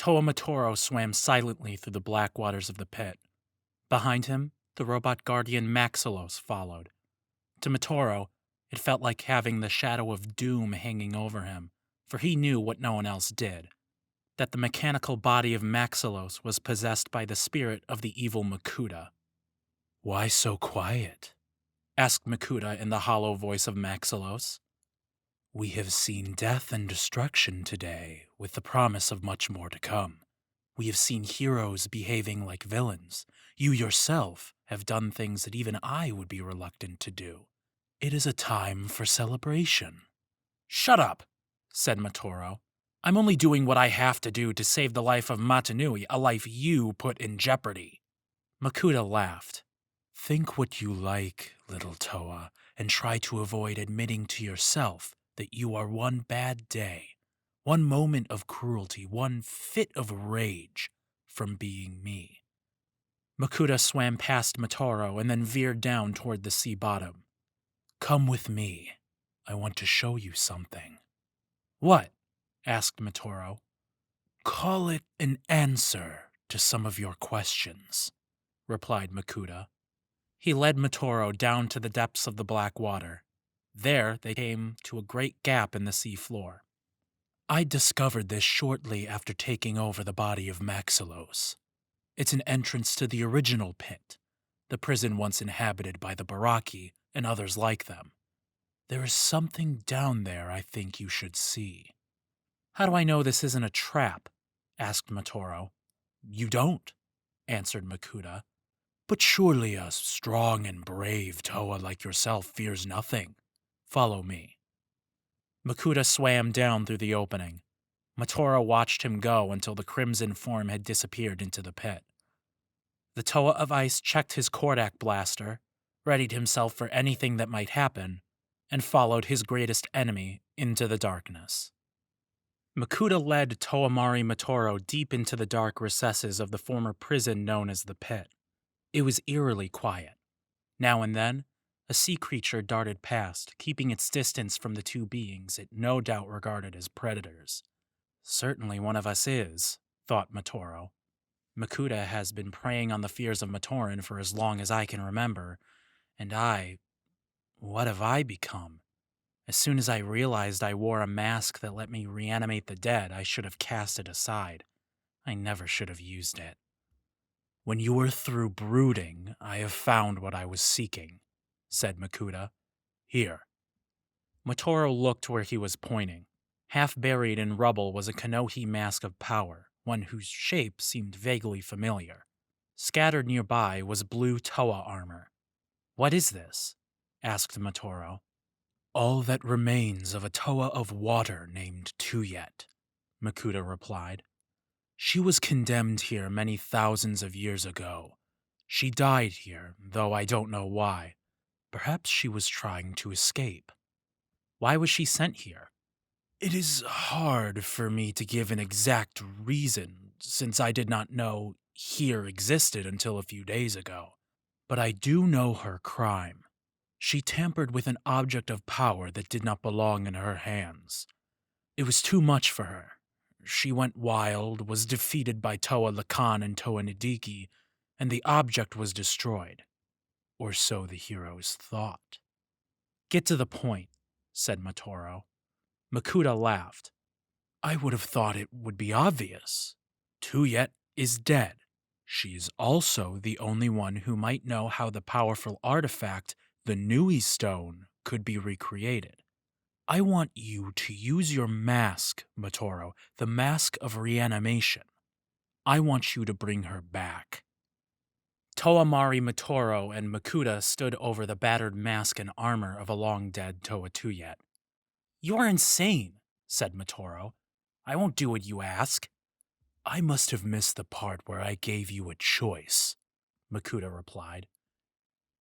Toa Matoro swam silently through the black waters of the pit. Behind him, the robot guardian Maxilos followed. To Matoro, it felt like having the shadow of doom hanging over him, for he knew what no one else did, that the mechanical body of Maxilos was possessed by the spirit of the evil Makuta. "Why so quiet?" asked Makuta in the hollow voice of Maxilos. "We have seen death and destruction today, with the promise of much more to come. We have seen heroes behaving like villains. You yourself have done things that even I would be reluctant to do. It is a time for celebration." "Shut up," said Matoro. "I'm only doing what I have to do to save the life of Matanui, a life you put in jeopardy." Makuta laughed. "Think what you like, little Toa, and try to avoid admitting to yourself that you are one bad day, one moment of cruelty, one fit of rage from being me." Makuta swam past Matoro and then veered down toward the sea bottom. "Come with me. I want to show you something." "What?" asked Matoro. "Call it an answer to some of your questions," replied Makuta. He led Matoro down to the depths of the black water. There they came to a great gap in the sea floor. "I discovered this shortly after taking over the body of Maxilos. It's an entrance to the original pit, the prison once inhabited by the Baraki and others like them. There is something down there I think you should see." "How do I know this isn't a trap?" asked Matoro. "You don't," answered Makuta. "But surely a strong and brave Toa like yourself fears nothing. Follow me." Makuta swam down through the opening. Matoro watched him go until the crimson form had disappeared into the pit. The Toa of Ice checked his Kordak blaster, readied himself for anything that might happen, and followed his greatest enemy into the darkness. Makuta led Toamari Matoro deep into the dark recesses of the former prison known as the Pit. It was eerily quiet. Now and then, a sea creature darted past, keeping its distance from the two beings it no doubt regarded as predators. "Certainly one of us is," thought Matoro. "Makuta has been preying on the fears of Matoran for as long as I can remember, and what have I become? As soon as I realized I wore a mask that let me reanimate the dead, I should have cast it aside. I never should have used it. When you were through brooding, I have found what I was seeking," said Makuta. "Here." Matoro looked where he was pointing. Half buried in rubble was a Kanohi mask of power, one whose shape seemed vaguely familiar. Scattered nearby was blue Toa armor. "What is this?" asked Matoro. "All that remains of a Toa of water named Tuyet," Makuta replied. "She was condemned here many thousands of years ago. She died here, though I don't know why. Perhaps she was trying to escape." "Why was she sent here?" "It is hard for me to give an exact reason, since I did not know here existed until a few days ago. But I do know her crime. She tampered with an object of power that did not belong in her hands. It was too much for her. She went wild, was defeated by Toa Lakan and Toa Nidiki, and the object was destroyed. Or so the heroes thought." "Get to the point," said Matoro. Makuta laughed. "I would have thought it would be obvious. Tuyet is dead. She is also the only one who might know how the powerful artifact, the Nui Stone, could be recreated. I want you to use your mask, Matoro, the mask of reanimation. I want you to bring her back." Toamari Matoro and Makuta stood over the battered mask and armor of a long-dead Toa Tuyet. "You are insane," said Matoro. "I won't do what you ask." "I must have missed the part where I gave you a choice," Makuta replied.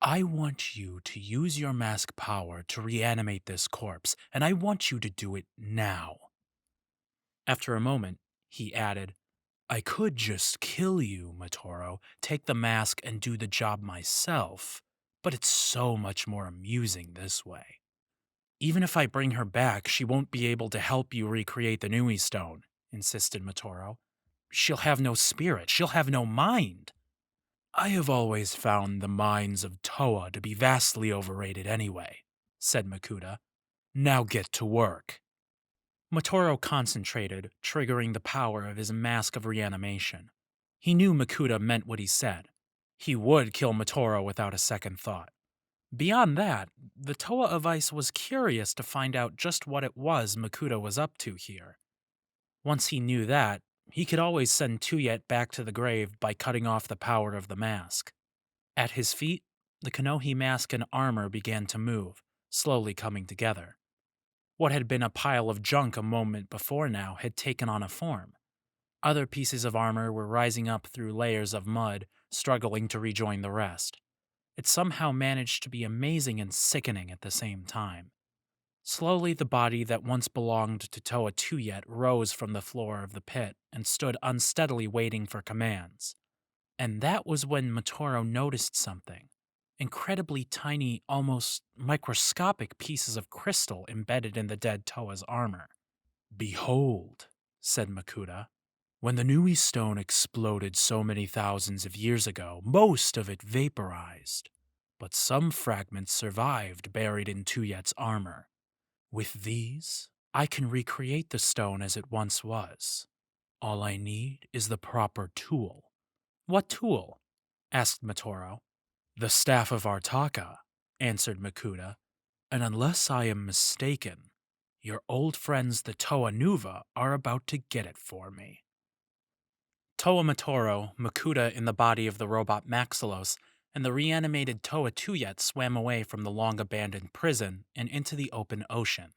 "I want you to use your mask power to reanimate this corpse, and I want you to do it now." After a moment, he added, "I could just kill you, Matoro, take the mask and do the job myself, but it's so much more amusing this way." "Even if I bring her back, she won't be able to help you recreate the Nui Stone," insisted Matoro. she'll have no spirit, she'll have no mind. I have always found the minds of Toa to be vastly overrated anyway, said Makuta. Now get to work. Matoro concentrated, triggering the power of his mask of reanimation. He knew Makuta meant what he said. He would kill Matoro without a second thought. Beyond that, the Toa of Ice was curious to find out just what it was Makuta was up to here. Once he knew that, he could always send Tuyet back to the grave by cutting off the power of the mask. At his feet, the Konohi mask and armor began to move, slowly coming together. What had been a pile of junk a moment before now had taken on a form. Other pieces of armor were rising up through layers of mud, struggling to rejoin the rest. It somehow managed to be amazing and sickening at the same time. Slowly, the body that once belonged to Toa Tuyet rose from the floor of the pit and stood unsteadily waiting for commands. And that was when Matoro noticed something. Incredibly tiny, almost microscopic pieces of crystal embedded in the dead Toa's armor. Behold, said Makuta. When the Nui stone exploded so many thousands of years ago, most of it vaporized. But some fragments survived buried in Tuyet's armor. With these, I can recreate the stone as it once was. All I need is the proper tool. What tool? Asked Matoro. The Staff of Artaka, answered Makuta, and unless I am mistaken, your old friends the Toa Nuva are about to get it for me. Toa Matoro, Makuta in the body of the robot Maxilos, and the reanimated Toa Tuyet swam away from the long-abandoned prison and into the open ocean.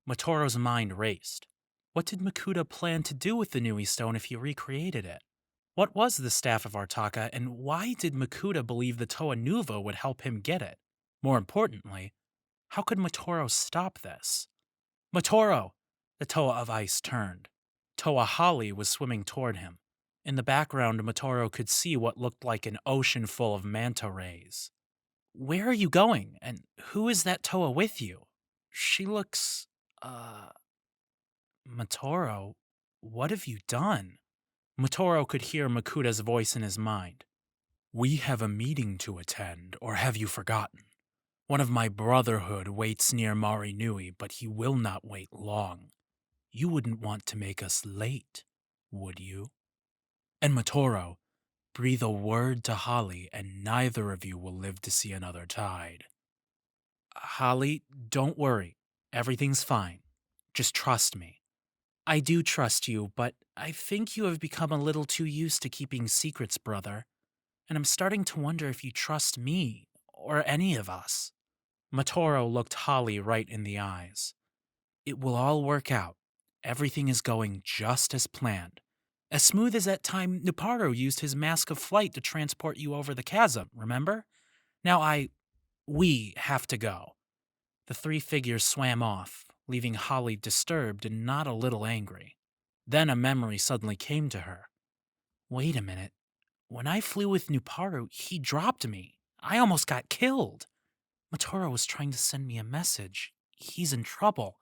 Matoro's mind raced. What did Makuta plan to do with the Nui stone if he recreated it? What was the Staff of Artaka, and why did Makuta believe the Toa Nuva would help him get it? More importantly, how could Matoro stop this? Matoro! The Toa of Ice turned. Toa Holly was swimming toward him. In the background, Matoro could see what looked like an ocean full of manta rays. Where are you going, and who is that Toa with you? She looks, Matoro, what have you done? Matoro could hear Makuta's voice in his mind. We have a meeting to attend, or have you forgotten? One of my brotherhood waits near Mari Nui, but he will not wait long. You wouldn't want to make us late, would you? And Matoro, breathe a word to Holly, and neither of you will live to see another tide. Holly, don't worry. Everything's fine. Just trust me. I do trust you, but I think you have become a little too used to keeping secrets, brother. And I'm starting to wonder if you trust me, or any of us. Matoro looked Holly right in the eyes. It will all work out. Everything is going just as planned. As smooth as that time Nuparo used his mask of flight to transport you over the chasm, remember? Now we have to go. The three figures swam off, leaving Holly disturbed and not a little angry. Then a memory suddenly came to her. Wait a minute. When I flew with Nuparu, he dropped me. I almost got killed. Matoro was trying to send me a message. He's in trouble,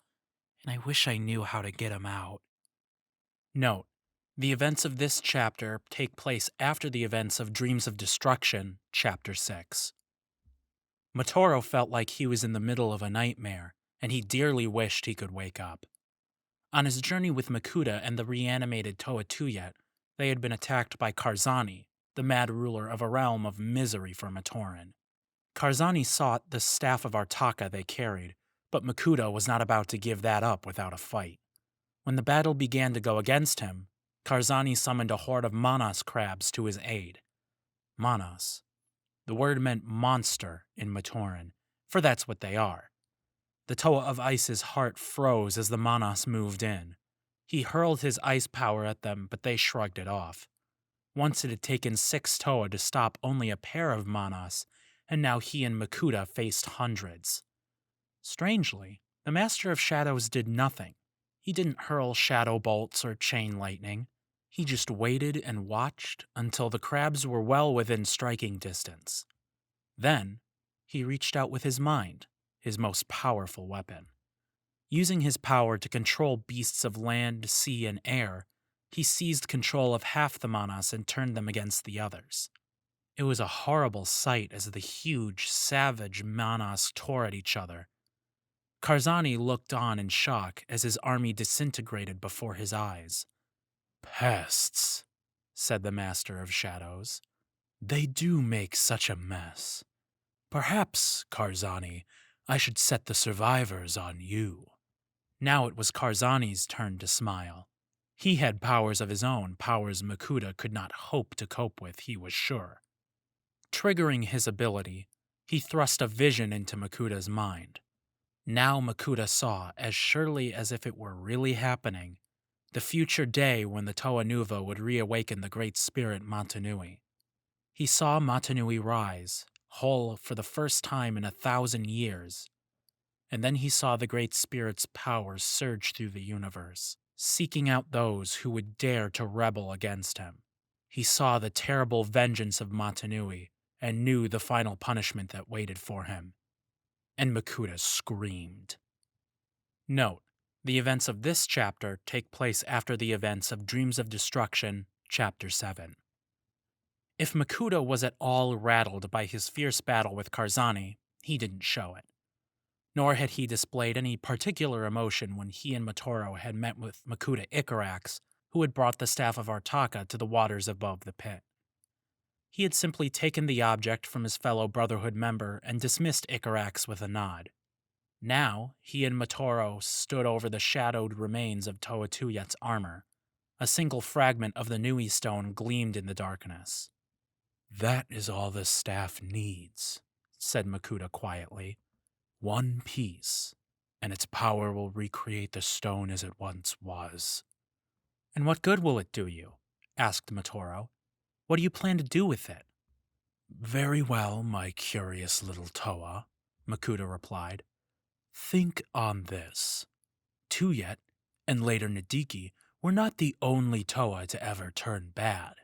and I wish I knew how to get him out. Note: the events of this chapter take place after the events of Dreams of Destruction, Chapter 6. Matoro felt like he was in the middle of a nightmare, and he dearly wished he could wake up. On his journey with Makuta and the reanimated Toa Tuyet, they had been attacked by Karzahni, the mad ruler of a realm of misery for Matoran. Karzahni sought the Staff of Artaka they carried, but Makuta was not about to give that up without a fight. When the battle began to go against him, Karzahni summoned a horde of Manas crabs to his aid. Manas. The word meant monster in Matoran, for that's what they are. The Toa of Ice's heart froze as the Manas moved in. He hurled his ice power at them, but they shrugged it off. Once it had taken 6 Toa to stop only a pair of Manas, and now he and Makuta faced hundreds. Strangely, the Master of Shadows did nothing. He didn't hurl shadow bolts or chain lightning. He just waited and watched until the crabs were well within striking distance. Then, he reached out with his mind, his most powerful weapon. Using his power to control beasts of land, sea, and air, He seized control of half the Manas and turned them against the others. It was a horrible sight as the huge, savage Manas tore at each other. Karzahni looked on in shock as his army disintegrated before his eyes. "Pests," said the Master of Shadows. "They do make such a mess. Perhaps, Karzahni, I should set the survivors on you." Now it was Karzahni's turn to smile. He had powers of his own, powers Makuta could not hope to cope with, he was sure. Triggering his ability, he thrust a vision into Makuta's mind. Now Makuta saw, as surely as if it were really happening, the future day when the Toa Nuva would reawaken the great spirit Motunui. He saw Motunui rise, whole for the first time in 1,000 years, and then he saw the great spirit's power surge through the universe, seeking out those who would dare to rebel against him. He saw the terrible vengeance of Motunui and knew the final punishment that waited for him. And Makuta screamed. Note, the events of this chapter take place after the events of Dreams of Destruction, Chapter 7. If Makuta was at all rattled by his fierce battle with Karzahni, he didn't show it. Nor had he displayed any particular emotion when he and Matoro had met with Makuta Icarax, who had brought the Staff of Artaka to the waters above the pit. He had simply taken the object from his fellow Brotherhood member and dismissed Icarax with a nod. Now, he and Matoro stood over the shadowed remains of Toa Tuyet's armor. A single fragment of the Nui stone gleamed in the darkness. "That is all the staff needs," said Makuta quietly. "One piece, and its power will recreate the stone as it once was." "And what good will it do you?" asked Matoro. "What do you plan to do with it?" "Very well, my curious little Toa," Makuta replied. "Think on this. Tuyet, and later Nadiki, were not the only Toa to ever turn bad.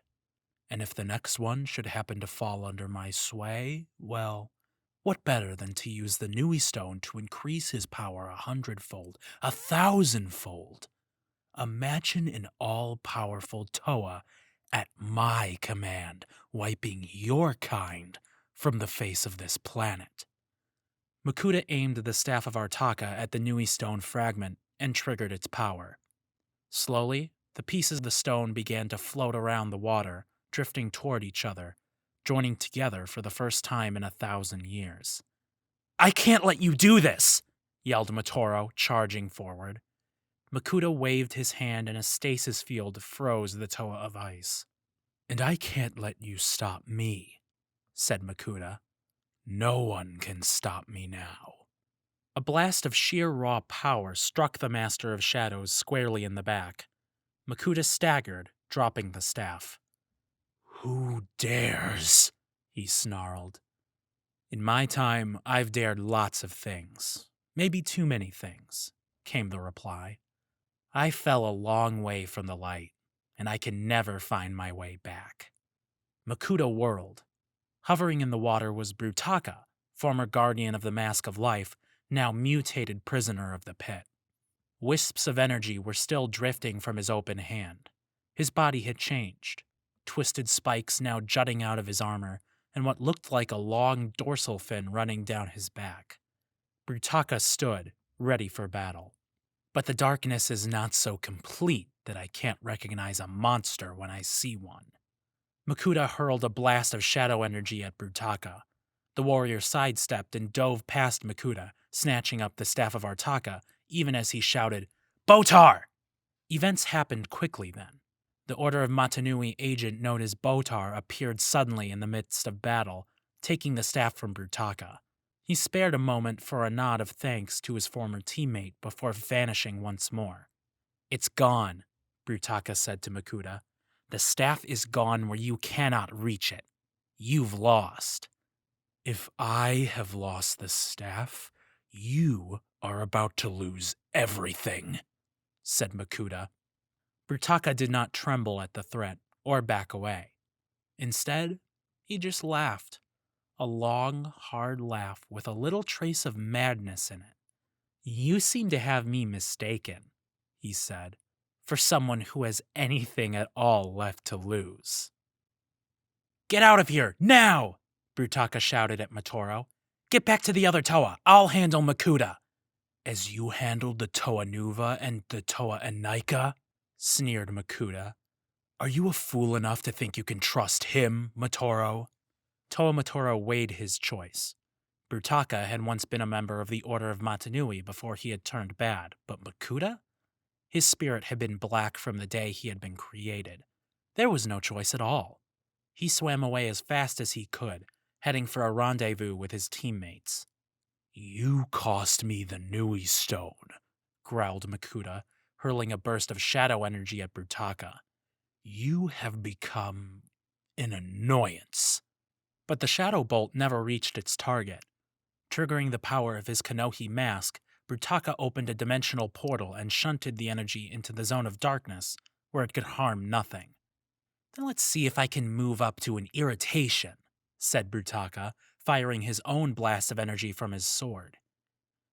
And if the next one should happen to fall under my sway, well, what better than to use the Nui Stone to increase his power 100-fold, 1,000-fold? Imagine an all-powerful Toa at my command, wiping your kind from the face of this planet." Makuta aimed the Staff of Artaka at the Nui Stone fragment and triggered its power. Slowly, the pieces of the stone began to float around the water, drifting toward each other, joining together for the first time in 1,000 years. "I can't let you do this!" yelled Matoro, charging forward. Makuta waved his hand and a stasis field froze the Toa of ice. "And I can't let you stop me," said Makuta. "No one can stop me now." A blast of sheer raw power struck the Master of Shadows squarely in the back. Makuta staggered, dropping the staff. "Who dares?" he snarled. "In my time, I've dared lots of things. Maybe too many things," came the reply. "I fell a long way from the light, and I can never find my way back." Makuta whirled. Hovering in the water was Brutaka, former guardian of the Mask of Life, now mutated prisoner of the pit. Wisps of energy were still drifting from his open hand. His body had changed. Twisted spikes now jutting out of his armor, and what looked like a long dorsal fin running down his back. Brutaka stood, ready for battle. But the darkness is not so complete that I can't recognize a monster when I see one. Makuta hurled a blast of shadow energy at Brutaka. The warrior sidestepped and dove past Makuta, snatching up the Staff of Artaka, even as he shouted, "Botar!" Events happened quickly then. The Order of Motunui agent known as Botar appeared suddenly in the midst of battle, taking the staff from Brutaka. He spared a moment for a nod of thanks to his former teammate before vanishing once more. "It's gone," Brutaka said to Makuta. "The staff is gone where you cannot reach it. You've lost." "If I have lost the staff, you are about to lose everything," said Makuta. Brutaka did not tremble at the threat or back away. Instead, he just laughed. A long, hard laugh with a little trace of madness in it. "You seem to have me mistaken," he said. for someone who has anything at all left to lose. "Get out of here, now!" Brutaka shouted at Matoro. "Get back to the other Toa. I'll handle Makuta." "As you handled the Toa Nuva and the Toa Enika?" sneered Makuta. "Are you a fool enough to think you can trust him, Matoro?" Toa Matoro weighed his choice. Brutaka had once been a member of the Order of Matanui before he had turned bad, but Makuta? His spirit had been black from the day he had been created. There was no choice at all. He swam away as fast as he could, heading for a rendezvous with his teammates. "You cost me the Nui Stone," growled Makuta, hurling a burst of shadow energy at Brutaka. "You have become an annoyance." But the shadow bolt never reached its target. Triggering the power of his Kanohi mask, Brutaka opened a dimensional portal and shunted the energy into the zone of darkness, where it could harm nothing. "Then let's see if I can move up to an irritation," said Brutaka, firing his own blast of energy from his sword.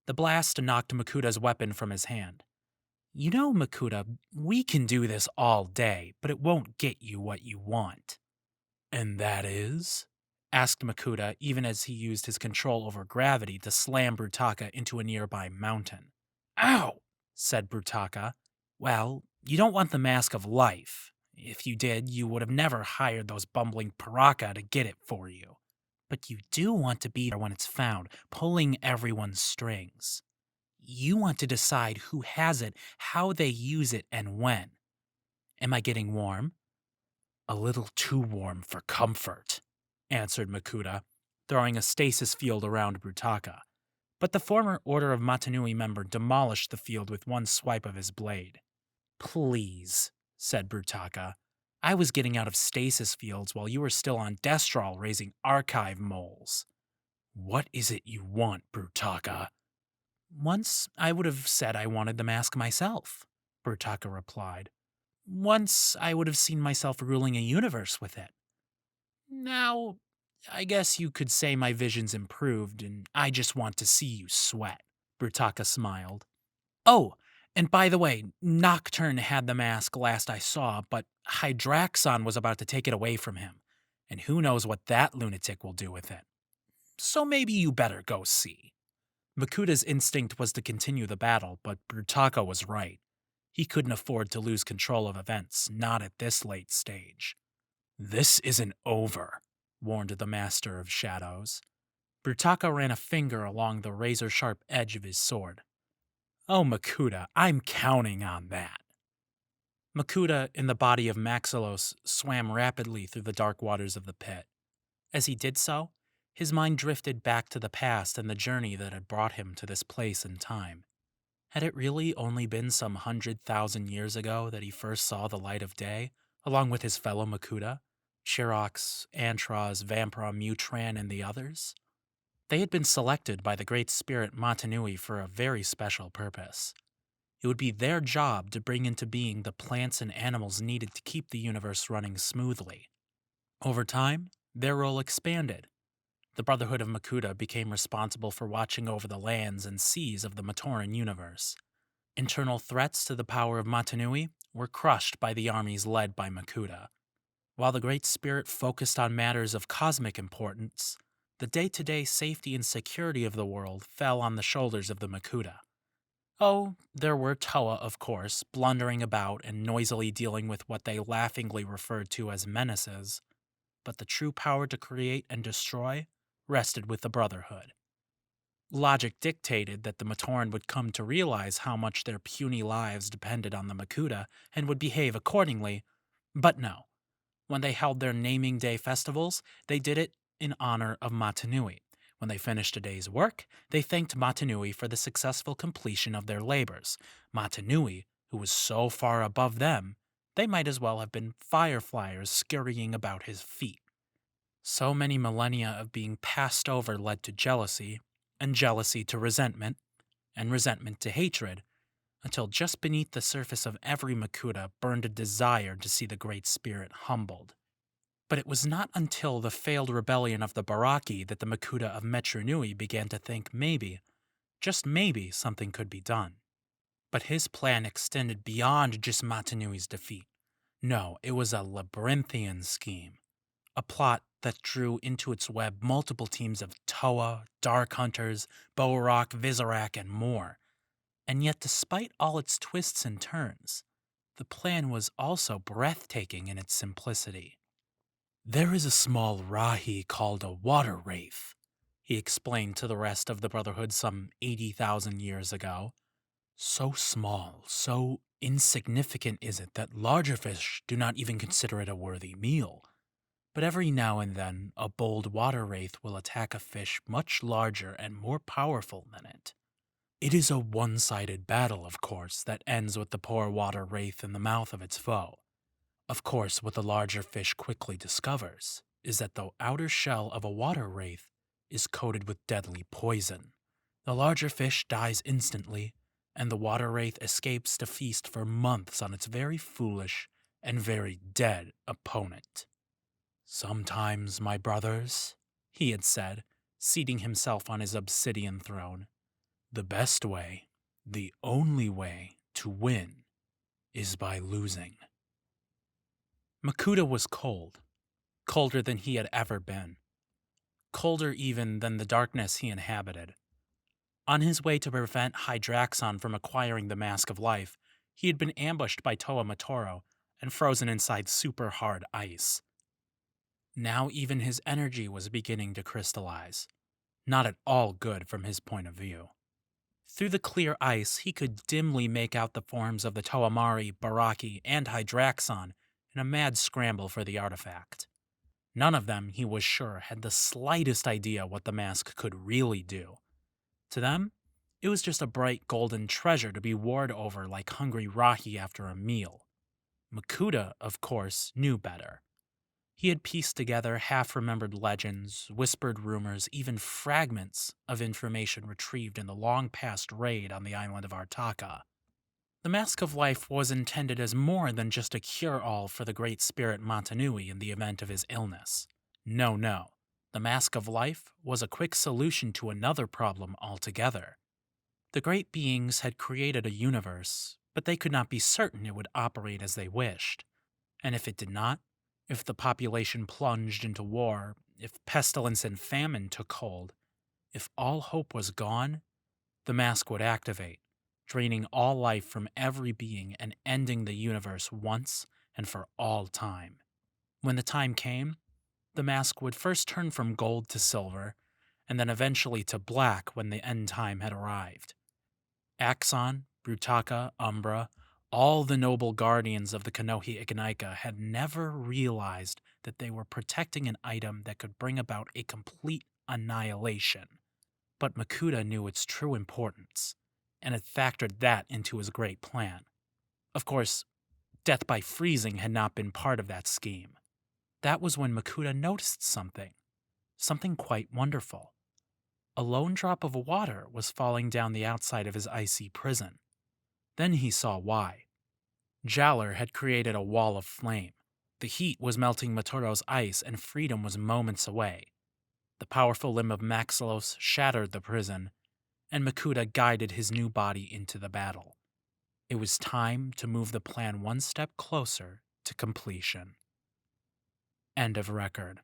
The blast knocked Makuta's weapon from his hand. "You know, Makuta, we can do this all day, but it won't get you what you want." "And that is?" asked Makuta, even as he used his control over gravity to slam Brutaka into a nearby mountain. "Ow!" said Brutaka. "Well, you don't want the Mask of Life. If you did, you would have never hired those bumbling Paraka to get it for you. But you do want to be there when it's found, pulling everyone's strings. You want to decide who has it, how they use it, and when. Am I getting warm?" "A little too warm for comfort," answered Makuta, throwing a stasis field around Brutaka. But the former Order of Matanui member demolished the field with one swipe of his blade. "Please," said Brutaka. "I was getting out of stasis fields while you were still on Destral raising archive moles." "What is it you want, Brutaka?" "Once I would have said I wanted the mask myself," Brutaka replied. "Once I would have seen myself ruling a universe with it. Now, I guess you could say my vision's improved and I just want to see you sweat." Brutaka smiled. "Oh, and by the way, Nocturne had the mask last I saw, but Hydraxon was about to take it away from him, and who knows what that lunatic will do with it. So maybe you better go see." Makuta's instinct was to continue the battle, but Brutaka was right. He couldn't afford to lose control of events, not at this late stage. "This isn't over," warned the Master of Shadows. Brutaka ran a finger along the razor-sharp edge of his sword. "Oh, Makuta, I'm counting on that." Makuta, in the body of Maxilos, swam rapidly through the dark waters of the pit. As he did so, his mind drifted back to the past and the journey that had brought him to this place and time. Had it really only been some 100,000 years ago that he first saw the light of day, along with his fellow Makuta, Chirox, Antraz, Vampra, Mutran, and the others? They had been selected by the Great Spirit Matanui for a very special purpose. It would be their job to bring into being the plants and animals needed to keep the universe running smoothly. Over time, their role expanded. The Brotherhood of Makuta became responsible for watching over the lands and seas of the Matoran universe. Internal threats to the power of Matanui were crushed by the armies led by Makuta. While the Great Spirit focused on matters of cosmic importance, the day-to-day safety and security of the world fell on the shoulders of the Makuta. Oh, there were Toa, of course, blundering about and noisily dealing with what they laughingly referred to as menaces, but the true power to create and destroy rested with the Brotherhood. Logic dictated that the Matoran would come to realize how much their puny lives depended on the Makuta and would behave accordingly, but no. When they held their naming day festivals, they did it in honor of Matanui. When they finished a day's work, they thanked Matanui for the successful completion of their labors. Matanui, who was so far above them, they might as well have been fireflies scurrying about his feet. So many millennia of being passed over led to jealousy, and jealousy to resentment, and resentment to hatred, until just beneath the surface of every Makuta burned a desire to see the Great Spirit humbled. But it was not until the failed rebellion of the Baraki that the Makuta of Metronui began to think maybe, just maybe, something could be done. But his plan extended beyond just Matanui's defeat. No, it was a labyrinthian scheme. A plot that drew into its web multiple teams of Toa, Dark Hunters, Borak, Vizarak, and more. And yet, despite all its twists and turns, the plan was also breathtaking in its simplicity. There is a small Rahi called a water wraith, he explained to the rest of the Brotherhood some 80,000 years ago. So small, so insignificant is it that larger fish do not even consider it a worthy meal. But every now and then, a bold water wraith will attack a fish much larger and more powerful than it. It is a one-sided battle, of course, that ends with the poor water wraith in the mouth of its foe. Of course, what the larger fish quickly discovers is that the outer shell of a water wraith is coated with deadly poison. The larger fish dies instantly, and the water wraith escapes to feast for months on its very foolish and very dead opponent. "Sometimes, my brothers," he had said, seating himself on his obsidian throne, "the best way, the only way to win is by losing." Makuta was cold, colder than he had ever been, colder even than the darkness he inhabited. On his way to prevent Hydraxon from acquiring the Mask of Life, he had been ambushed by Toa Matoro and frozen inside super hard ice. Now even his energy was beginning to crystallize, not at all good from his point of view. Through the clear ice, he could dimly make out the forms of the Toamari, Baraki, and Hydraxon in a mad scramble for the artifact. None of them, he was sure, had the slightest idea what the mask could really do. To them, it was just a bright golden treasure to be warred over like hungry Rahi after a meal. Makuta, of course, knew better. He had pieced together half-remembered legends, whispered rumors, even fragments of information retrieved in the long-past raid on the island of Artaka. The Mask of Life was intended as more than just a cure-all for the great spirit Matanui in the event of his illness. No. The Mask of Life was a quick solution to another problem altogether. The great beings had created a universe, but they could not be certain it would operate as they wished. And if it did not, if the population plunged into war, if pestilence and famine took hold, if all hope was gone, the mask would activate, draining all life from every being and ending the universe once and for all time. When the time came, the mask would first turn from gold to silver, and then eventually to black when the end time had arrived. Axon, Brutaka, Umbra, all the noble guardians of the Konohi Ignaika had never realized that they were protecting an item that could bring about a complete annihilation. But Makuta knew its true importance, and had factored that into his great plan. Of course, death by freezing had not been part of that scheme. That was when Makuta noticed something quite wonderful. A lone drop of water was falling down the outside of his icy prison. Then he saw why. Jaller had created a wall of flame. The heat was melting Matoro's ice, and freedom was moments away. The powerful limb of Maxillos shattered the prison, and Makuta guided his new body into the battle. It was time to move the plan one step closer to completion. End of record.